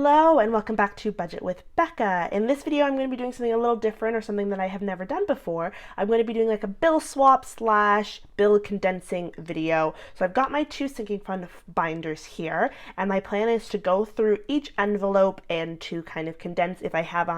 Hello and welcome back to Budget with Becca. In this video I'm going to be doing something a little different, or something that I have never done before. I'm going to be doing like a bill swap slash bill condensing video. So I've got my two sinking fund binders here, and my plan is to go through each envelope and to kind of condense. If I have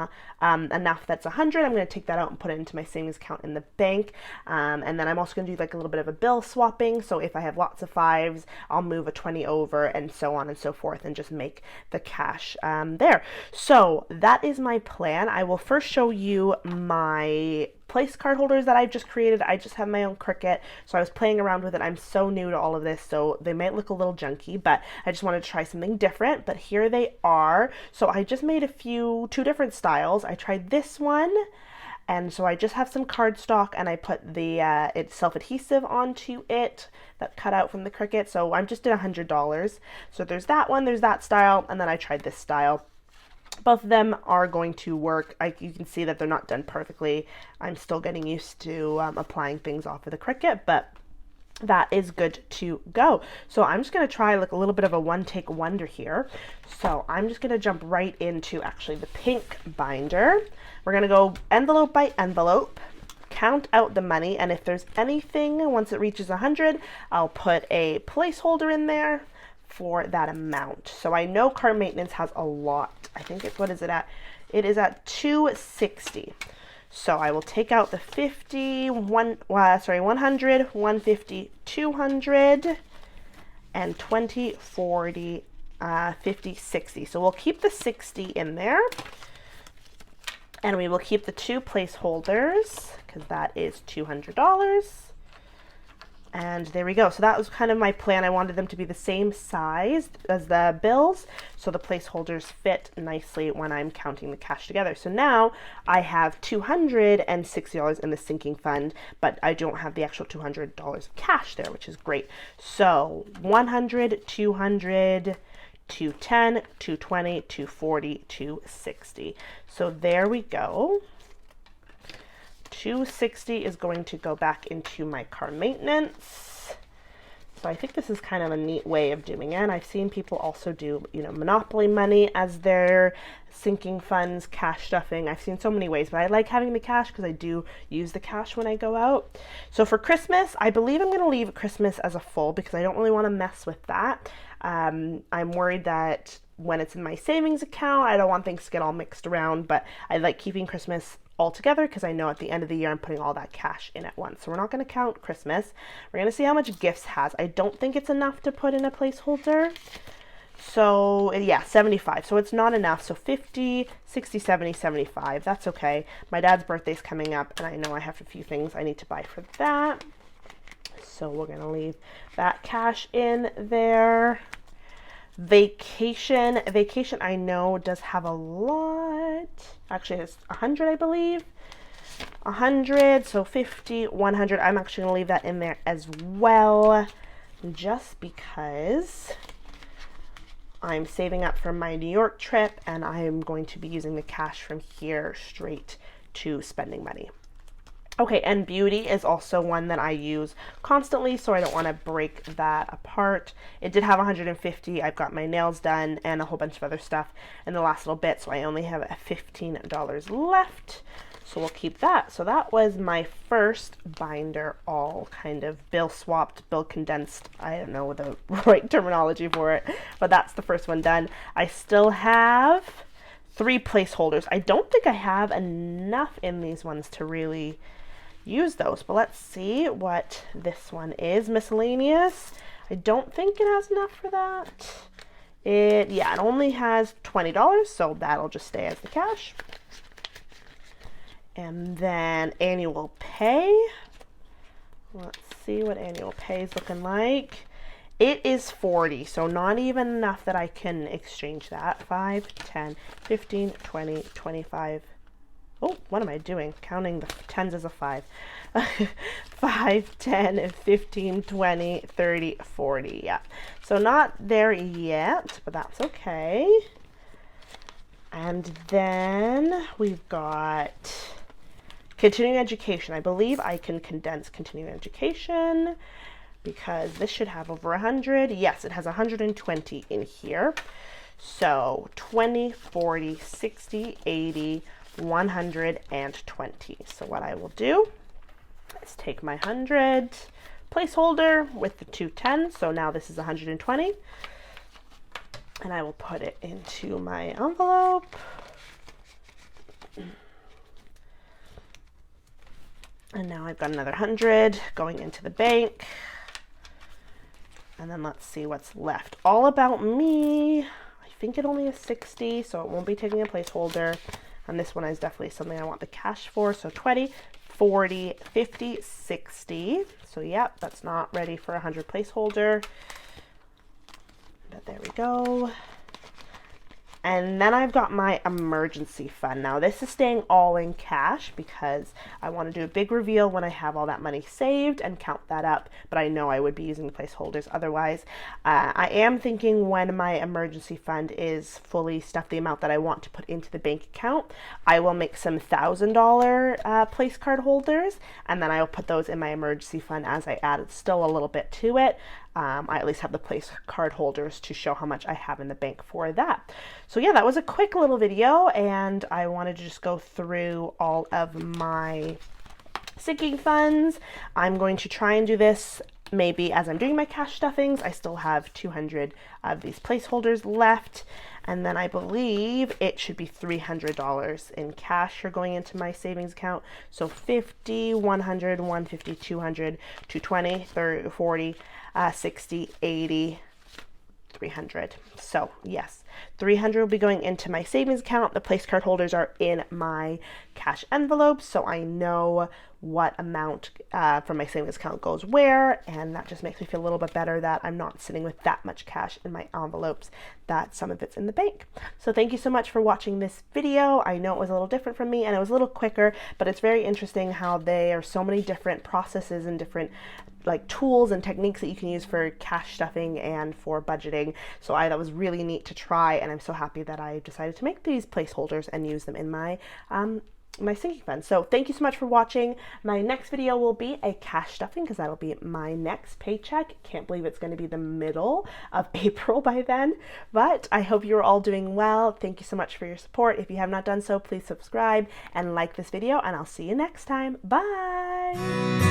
enough that's 100, I'm going to take that out and put it into my savings account in the bank. And then I'm also going to do like a little bit of a bill swapping. So if I have lots of fives, I'll move a 20 over and so on and so forth, and just make the cash there. So that is my plan. I will first show you my place card holders that I've just created. I just have my own Cricut, so I was playing around with it. I'm so new to all of this, so they might look a little junky, but I just wanted to try something different. But here they are. So I just made two different styles. I tried this one, and so I just have some cardstock, and I put the it's self-adhesive onto it that cut out from the Cricut. So I'm just at $100. So there's that one, there's that style, and then I tried this style. Both of them are going to work. You can see that they're not done perfectly. I'm still getting used to applying things off of the Cricut, but that is good to go. So I'm just going to try like a little bit of a one-take wonder here. So I'm just going to jump right into actually the pink binder. We're going to go envelope by envelope, count out the money, and if there's anything, once it reaches 100, I'll put a placeholder in there for that amount. So I know car maintenance has a lot. I think it's, what is it at? It is at $260. So I will take out the 100, 150, 200, and 20, 40, 50, 60. So we'll keep the 60 in there, and we will keep the two placeholders because that is $200. And there we go. So that was kind of my plan. I wanted them to be the same size as the bills, so the placeholders fit nicely when I'm counting the cash together. So now I have $260 in the sinking fund, but I don't have the actual $200 of cash there, which is great. So 100, 200, 210, 220, 240, 260. So there we go. 260 is going to go back into my car maintenance. So I think this is kind of a neat way of doing it. I've seen people also do, Monopoly money as their sinking funds, cash stuffing. I've seen so many ways, but I like having the cash because I do use the cash when I go out. So for Christmas, I believe I'm going to leave Christmas as a full because I don't really want to mess with that. I'm worried that when it's in my savings account, I don't want things to get all mixed around, but I like keeping Christmas all together because I know at the end of the year I'm putting all that cash in at once. So we're not going to count Christmas. We're going to see how much gifts has. I don't think it's enough to put in a placeholder. So yeah, 75. So it's not enough. So 50, 60, 70, 75. That's okay. My dad's birthday's coming up, and I know I have a few things I need to buy for that. So we're going to leave that cash in there. Vacation I know does have a lot. Actually, it's 100, I believe. 100, so 50, 100. I'm actually going to leave that in there as well, just because I'm saving up for my New York trip, and I'm going to be using the cash from here straight to spending money. Okay, and beauty is also one that I use constantly, so I don't want to break that apart. It did have 150. I've got my nails done and a whole bunch of other stuff in the last little bit, so I only have $15 left. So we'll keep that. So that was my first binder, all kind of bill swapped, bill condensed. I don't know the right terminology for it, but that's the first one done. I still have 3 placeholders. I don't think I have enough in these ones to really use those, but let's see what this one is. Miscellaneous. I don't think it has enough for that. It only has $20, so that'll just stay as the cash. And then annual pay. Let's see what annual pay is looking like. It is 40, so not even enough that I can exchange that. 5, 10, 15, 20, 25. Oh, what am I doing? Counting the tens as a 5. 5, 10, 15, 20, 30, 40. Yeah. So not there yet, but that's okay. And then we've got continuing education. I believe I can condense continuing education because this should have over 100. Yes, it has 120 in here. So 20, 40, 60, 80, 120. So what I will do is take my 100 placeholder with the two tens. So now this is 120. And I will put it into my envelope. And now I've got another 100 going into the bank. And then let's see what's left. All About Me. I think it only is 60, so it won't be taking a placeholder. And this one is definitely something I want the cash for. So 20, 40, 50, 60. So yep, that's not ready for a 100 placeholder. But there we go. And then I've got my emergency fund. Now this is staying all in cash because I want to do a big reveal when I have all that money saved and count that up, but I know I would be using the placeholders otherwise. I am thinking when my emergency fund is fully stuffed, the amount that I want to put into the bank account, I will make some $1,000 place card holders, and then I will put those in my emergency fund as I add still a little bit to it. I at least have the place card holders to show how much I have in the bank for that. So yeah, that was a quick little video, and I wanted to just go through all of my sinking funds. I'm going to try and do this maybe as I'm doing my cash stuffings. I still have 200 of these placeholders left, and then I believe it should be $300 in cash are going into my savings account. So 50, 100, 150, 200, 220, 30, 40, 60, 80, 300. So yes, 300 will be going into my savings account. The place card holders are in my cash envelope, so I know what amount from my savings account goes where, and that just makes me feel a little bit better that I'm not sitting with that much cash in my envelopes, that some of it's in the bank. So thank you so much for watching this video. I know it was a little different from me and it was a little quicker, but it's very interesting how there are so many different processes and different like tools and techniques that you can use for cash stuffing and for budgeting. So that was really neat to try, and I'm so happy that I decided to make these placeholders and use them in my my sinking fund. So thank you so much for watching. My next video will be a cash stuffing because that'll be my next paycheck. Can't believe it's going to be the middle of April by then, but I hope you're all doing well. Thank you so much for your support. If you have not done so, please subscribe and like this video, and I'll see you next time. Bye.